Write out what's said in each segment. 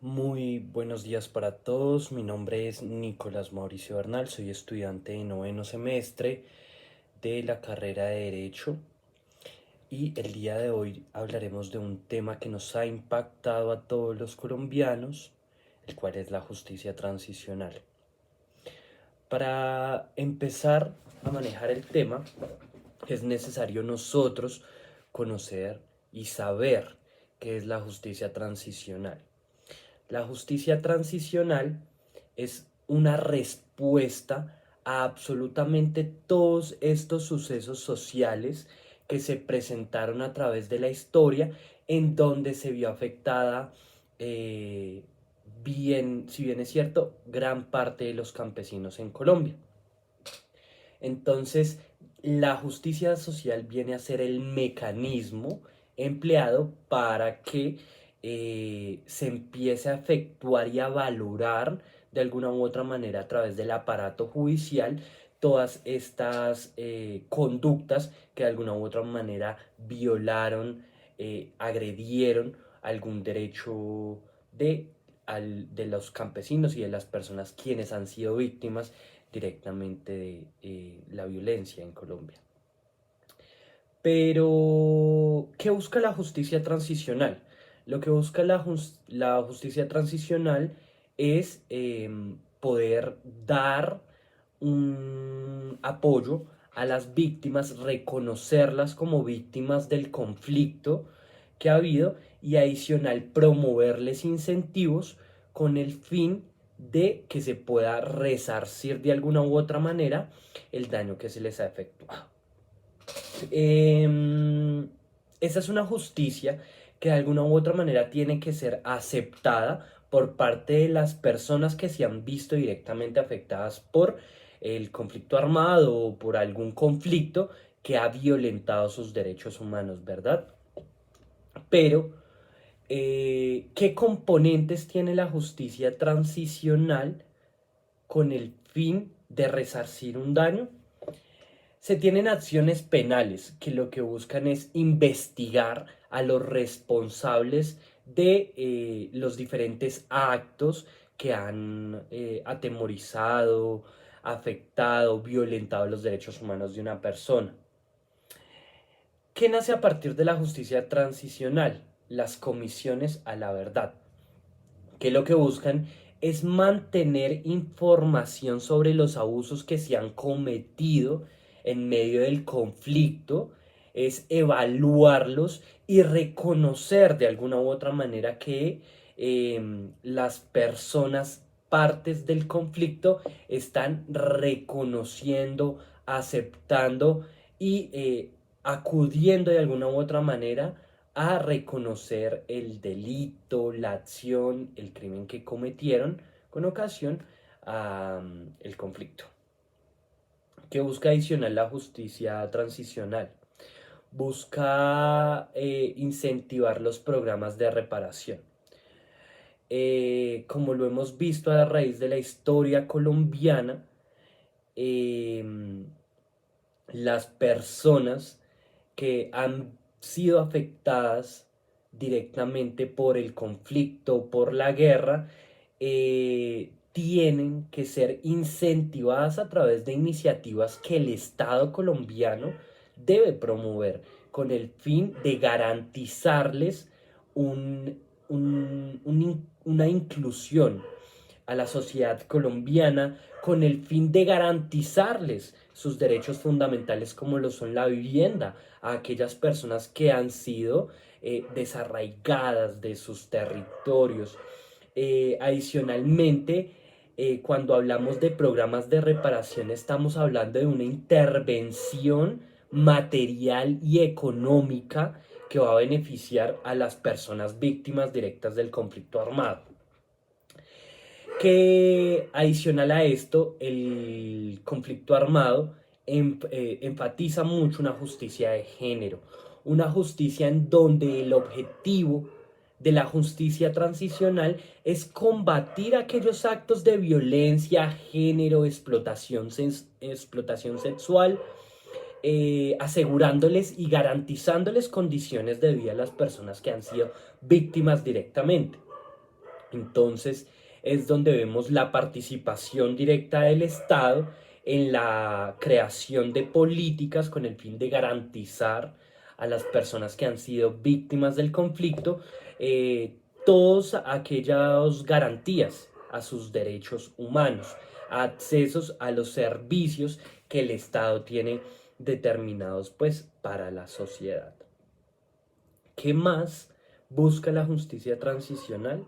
Muy buenos días para todos. Mi nombre es Nicolás Mauricio Bernal. Soy estudiante de noveno semestre de la carrera de Derecho y el día de hoy hablaremos de un tema que nos ha impactado a todos los colombianos, el cual es la justicia transicional. Para empezar a manejar el tema, es necesario nosotros conocer y saber qué es la justicia transicional. La justicia transicional es una respuesta a absolutamente todos estos sucesos sociales que se presentaron a través de la historia en donde se vio afectada, si bien es cierto, gran parte de los campesinos en Colombia. Entonces, la justicia social viene a ser el mecanismo empleado para que se empiece a efectuar y a valorar de alguna u otra manera a través del aparato judicial todas estas conductas que de alguna u otra manera violaron, agredieron algún derecho de los campesinos y de las personas quienes han sido víctimas directamente de la violencia en Colombia. Pero, ¿qué busca la justicia transicional? Lo que busca la justicia transicional es poder dar un apoyo a las víctimas, reconocerlas como víctimas del conflicto que ha habido y adicional promoverles incentivos con el fin de que se pueda resarcir de alguna u otra manera el daño que se les ha efectuado. Esa es una justicia que de alguna u otra manera tiene que ser aceptada por parte de las personas que se han visto directamente afectadas por el conflicto armado o por algún conflicto que ha violentado sus derechos humanos, ¿verdad? Pero, ¿qué componentes tiene la justicia transicional con el fin de resarcir un daño? Se tienen acciones penales que lo que buscan es investigar a los responsables de los diferentes actos que han atemorizado, afectado, violentado los derechos humanos de una persona. ¿Qué nace a partir de la justicia transicional? Las comisiones a la verdad, que lo que buscan es mantener información sobre los abusos que se han cometido en medio del conflicto, es evaluarlos y reconocer de alguna u otra manera que las personas partes del conflicto están reconociendo, aceptando y acudiendo de alguna u otra manera a reconocer el delito, la acción, el crimen que cometieron con ocasión al conflicto. ¿Qué busca adicional la justicia transicional? Busca incentivar los programas de reparación. Como lo hemos visto a raíz de la historia colombiana, eh, las personas que han sido afectadas directamente por el conflicto, por la guerra, tienen que ser incentivadas a través de iniciativas que el Estado colombiano debe promover con el fin de garantizarles una inclusión a la sociedad colombiana con el fin de garantizarles sus derechos fundamentales como lo son la vivienda a aquellas personas que han sido desarraigadas de sus territorios. Adicionalmente, cuando hablamos de programas de reparación, estamos hablando de una intervención material y económica que va a beneficiar a las personas víctimas directas del conflicto armado. Que adicional a esto, el conflicto armado enfatiza mucho una justicia de género, una justicia en donde el objetivo de la justicia transicional es combatir aquellos actos de violencia, género, explotación sexual, asegurándoles y garantizándoles condiciones de vida a las personas que han sido víctimas directamente. Entonces es donde vemos la participación directa del Estado en la creación de políticas con el fin de garantizar a las personas que han sido víctimas del conflicto todas aquellas garantías a sus derechos humanos, accesos a los servicios que el Estado tiene determinados pues para la sociedad. ¿Qué más busca la justicia transicional?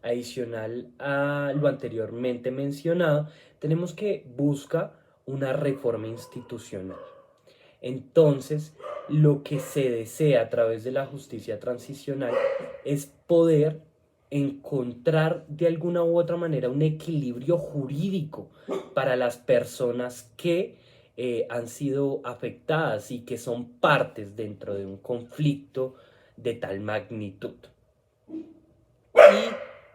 Adicional a lo anteriormente mencionado, tenemos que busca una reforma institucional. Entonces, lo que se desea a través de la justicia transicional es poder encontrar de alguna u otra manera un equilibrio jurídico para las personas que han sido afectadas y que son partes dentro de un conflicto de tal magnitud. Y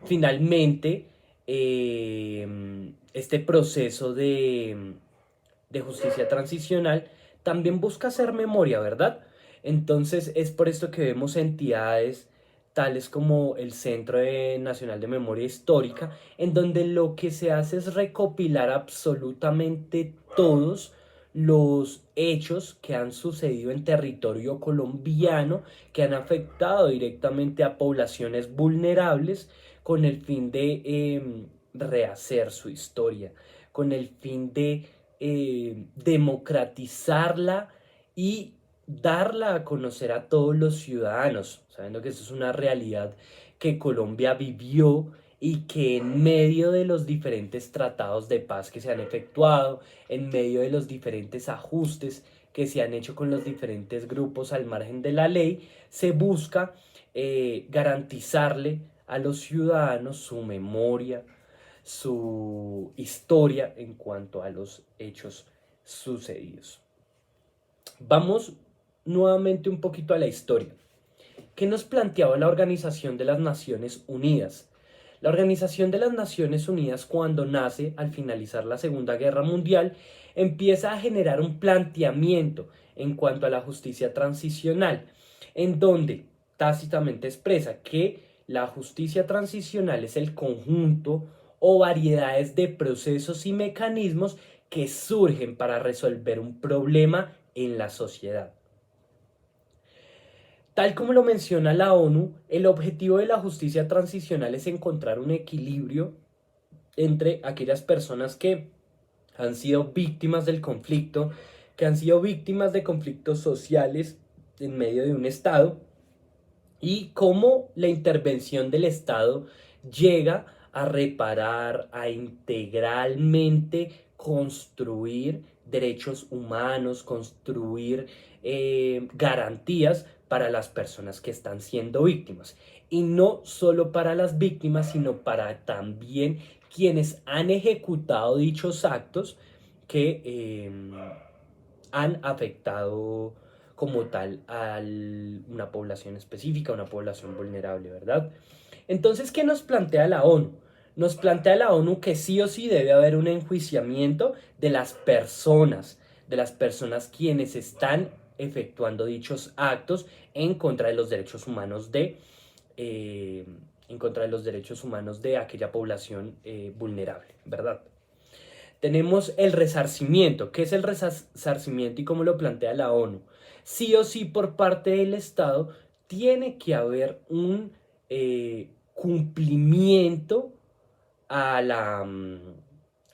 finalmente, este proceso de justicia transicional también busca hacer memoria, ¿verdad? Entonces es por esto que vemos entidades tales como el Nacional de Memoria Histórica, en donde lo que se hace es recopilar absolutamente todos los hechos que han sucedido en territorio colombiano, que han afectado directamente a poblaciones vulnerables, con el fin de rehacer su historia, con el fin de democratizarla y darla a conocer a todos los ciudadanos, sabiendo que eso es una realidad que Colombia vivió y que en medio de los diferentes tratados de paz que se han efectuado, en medio de los diferentes ajustes que se han hecho con los diferentes grupos al margen de la ley, se busca garantizarle a los ciudadanos su memoria, su historia en cuanto a los hechos sucedidos. Vamos nuevamente un poquito a la historia. ¿Qué nos planteaba la Organización de las Naciones Unidas? La Organización de las Naciones Unidas, cuando nace al finalizar la Segunda Guerra Mundial, empieza a generar un planteamiento en cuanto a la justicia transicional, en donde tácitamente expresa que la justicia transicional es el conjunto o variedades de procesos y mecanismos que surgen para resolver un problema en la sociedad. Tal como lo menciona la ONU, el objetivo de la justicia transicional es encontrar un equilibrio entre aquellas personas que han sido víctimas del conflicto, que han sido víctimas de conflictos sociales en medio de un Estado, y cómo la intervención del Estado llega a reparar, a integralmente construir derechos humanos, construir garantías para las personas que están siendo víctimas. Y no solo para las víctimas, sino para también quienes han ejecutado dichos actos que han afectado como tal a una población específica, una población vulnerable, ¿verdad? Entonces, ¿qué nos plantea la ONU? Nos plantea la ONU que sí o sí debe haber un enjuiciamiento de las personas quienes están efectuando dichos actos en contra de los derechos humanos en contra de los derechos humanos de aquella población vulnerable, ¿verdad? Tenemos el resarcimiento. ¿Qué es el resarcimiento y cómo lo plantea la ONU? Sí o sí por parte del Estado tiene que haber un cumplimiento a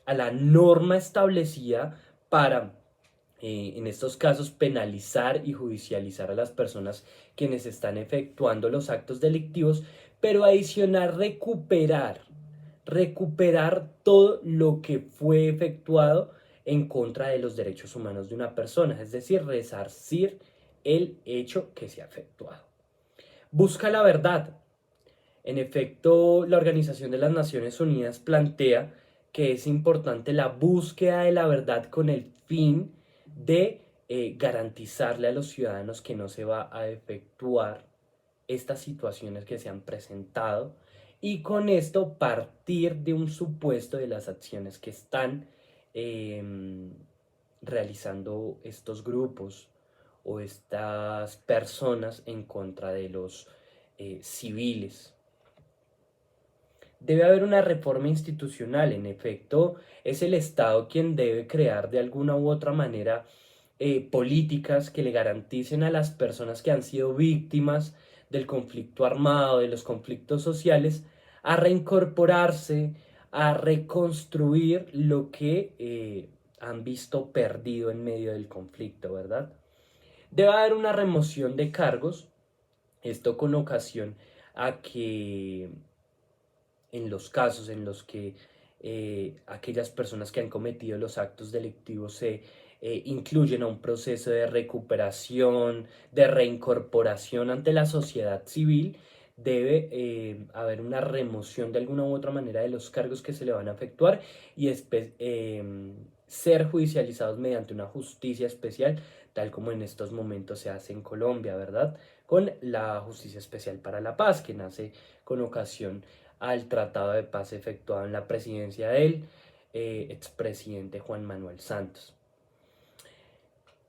a la norma establecida para, en estos casos, penalizar y judicializar a las personas quienes están efectuando los actos delictivos, pero adicional recuperar todo lo que fue efectuado en contra de los derechos humanos de una persona, es decir, resarcir el hecho que se ha efectuado. Busca la verdad. En efecto, la Organización de las Naciones Unidas plantea que es importante la búsqueda de la verdad con el fin de garantizarle a los ciudadanos que no se va a efectuar estas situaciones que se han presentado y con esto partir de un supuesto de las acciones que están eh, realizando estos grupos o estas personas en contra de los civiles. Debe haber una reforma institucional. En efecto, es el Estado quien debe crear de alguna u otra manera políticas que le garanticen a las personas que han sido víctimas del conflicto armado, de los conflictos sociales, a reincorporarse, a reconstruir lo que han visto perdido en medio del conflicto, ¿verdad? Debe haber una remoción de cargos, esto con ocasión a que en los casos en los que aquellas personas que han cometido los actos delictivos se incluyen a un proceso de recuperación, de reincorporación ante la sociedad civil, debe haber una remoción de alguna u otra manera de los cargos que se le van a efectuar y ser judicializados mediante una justicia especial, tal como en estos momentos se hace en Colombia, ¿verdad? Con la Justicia Especial para la Paz, que nace con ocasión al tratado de paz efectuado en la presidencia del expresidente Juan Manuel Santos.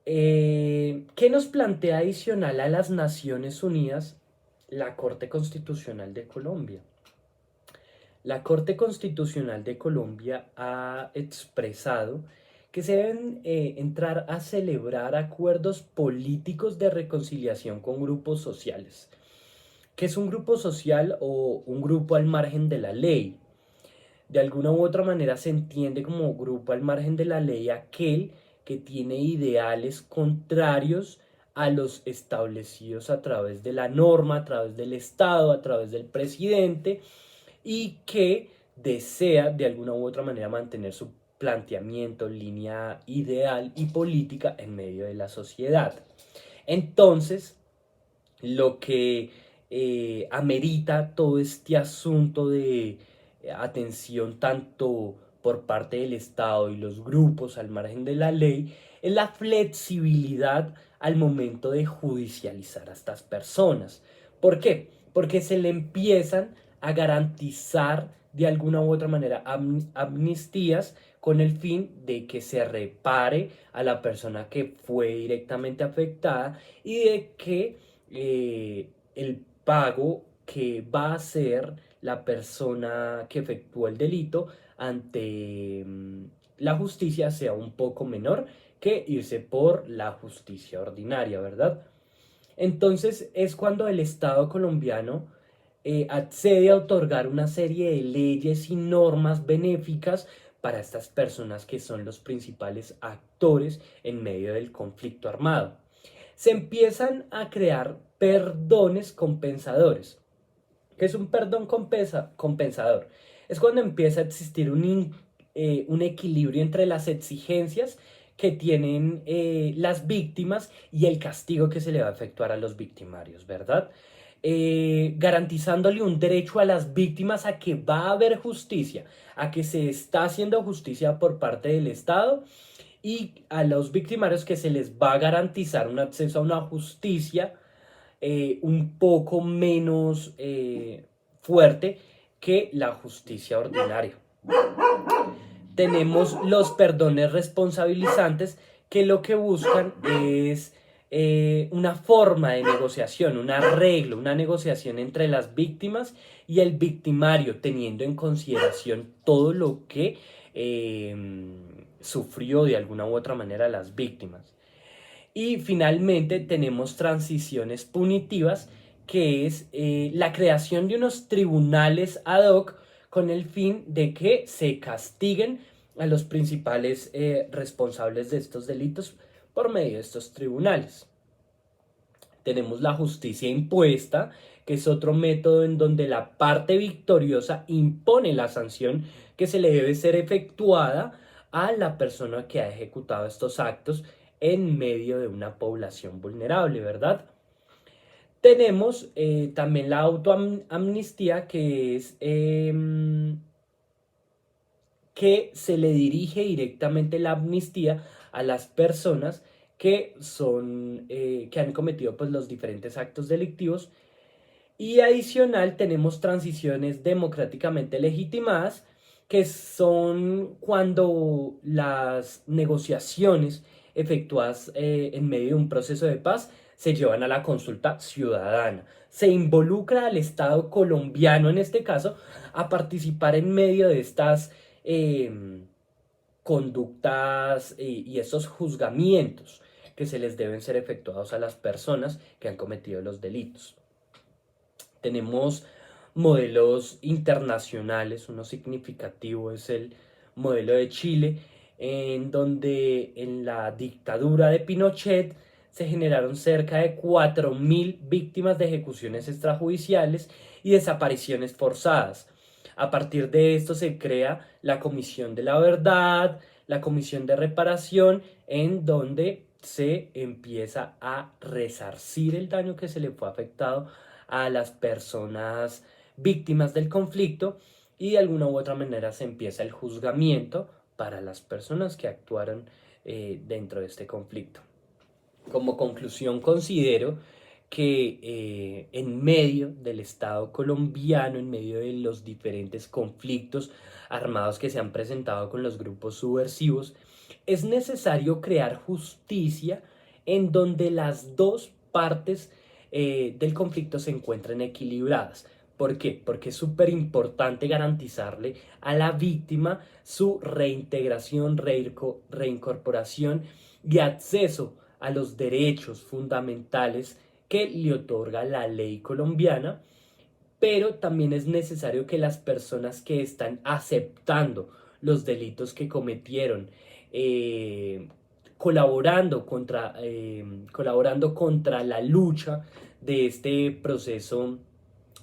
¿Qué nos plantea adicional a las Naciones Unidas la Corte Constitucional de Colombia? La Corte Constitucional de Colombia ha expresado que se deben entrar a celebrar acuerdos políticos de reconciliación con grupos sociales. ¿Qué es un grupo social o un grupo al margen de la ley? De alguna u otra manera se entiende como grupo al margen de la ley aquel que tiene ideales contrarios a los establecidos a través de la norma, a través del Estado, a través del presidente, y que desea de alguna u otra manera mantener su planteamiento, línea ideal y política en medio de la sociedad. Entonces, lo que amerita todo este asunto de atención tanto por parte del Estado y los grupos al margen de la ley es la flexibilidad al momento de judicializar a estas personas. ¿Por qué? Porque se le empiezan a garantizar de alguna u otra manera amnistías con el fin de que se repare a la persona que fue directamente afectada y de que el pago que va a hacer la persona que efectuó el delito ante la justicia sea un poco menor que irse por la justicia ordinaria, ¿verdad? Entonces es cuando el Estado colombiano accede a otorgar una serie de leyes y normas benéficas para estas personas que son los principales actores en medio del conflicto armado. Se empiezan a crear perdones compensadores. ¿Qué es un perdón compensador? Es cuando empieza a existir un equilibrio entre las exigencias que tienen las víctimas y el castigo que se le va a efectuar a los victimarios, ¿verdad? Garantizándole un derecho a las víctimas a que va a haber justicia, a que se está haciendo justicia por parte del Estado y a los victimarios que se les va a garantizar un acceso a una justicia un poco menos fuerte que la justicia ordinaria. Tenemos los perdones responsabilizantes que lo que buscan es una forma de negociación, un arreglo, una negociación entre las víctimas y el victimario, teniendo en consideración todo lo que sufrió de alguna u otra manera las víctimas. Y finalmente tenemos transiciones punitivas, que es la creación de unos tribunales ad hoc con el fin de que se castiguen a los principales responsables de estos delitos por medio de estos tribunales. Tenemos la justicia impuesta, que es otro método en donde la parte victoriosa impone la sanción que se le debe ser efectuada a la persona que ha ejecutado estos actos en medio de una población vulnerable, ¿verdad? Tenemos también la autoamnistía, que es que se le dirige directamente la amnistía a las personas que que han cometido pues, los diferentes actos delictivos. Y adicional tenemos transiciones democráticamente legitimadas, que son cuando las negociaciones efectuadas en medio de un proceso de paz se llevan a la consulta ciudadana. Se involucra al Estado colombiano, en este caso, a participar en medio de estas conductas y estos juzgamientos que se les deben ser efectuados a las personas que han cometido los delitos. Tenemos modelos internacionales, uno significativo es el modelo de Chile, en donde en la dictadura de Pinochet se generaron cerca de 4.000 víctimas de ejecuciones extrajudiciales y desapariciones forzadas. A partir de esto se crea la Comisión de la Verdad, la Comisión de Reparación, en donde se empieza a resarcir el daño que se le fue afectado a las personas víctimas del conflicto y de alguna u otra manera se empieza el juzgamiento para las personas que actuaron dentro de este conflicto. Como conclusión considero que en medio del Estado colombiano, en medio de los diferentes conflictos armados que se han presentado con los grupos subversivos, es necesario crear justicia en donde las dos partes del conflicto se encuentren equilibradas. ¿Por qué? Porque es súper importante garantizarle a la víctima su reintegración, reincorporación y acceso a los derechos fundamentales que le otorga la ley colombiana, pero también es necesario que las personas que están aceptando los delitos que cometieron, eh, colaborando contra la lucha de este proceso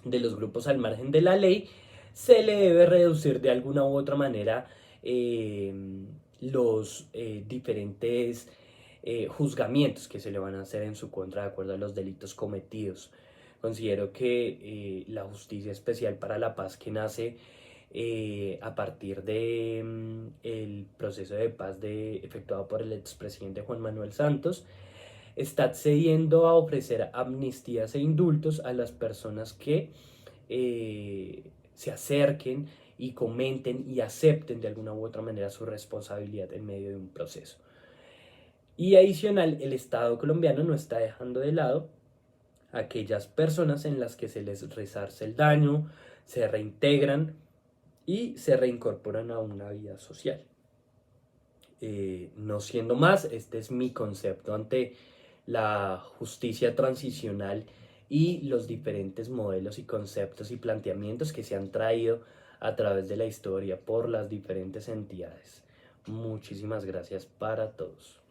de los grupos al margen de la ley, se le debe reducir de alguna u otra manera eh, los diferentes juzgamientos que se le van a hacer en su contra de acuerdo a los delitos cometidos. Considero que la justicia especial para la paz que nace a partir de el proceso de paz efectuado por el expresidente Juan Manuel Santos está accediendo a ofrecer amnistías e indultos a las personas que se acerquen y comenten y acepten de alguna u otra manera su responsabilidad en medio de un proceso. Y adicional, el Estado colombiano no está dejando de lado a aquellas personas en las que se les resarce el daño, se reintegran y se reincorporan a una vida social. No siendo más, este es mi concepto ante la justicia transicional y los diferentes modelos y conceptos y planteamientos que se han traído a través de la historia por las diferentes entidades. Muchísimas gracias para todos.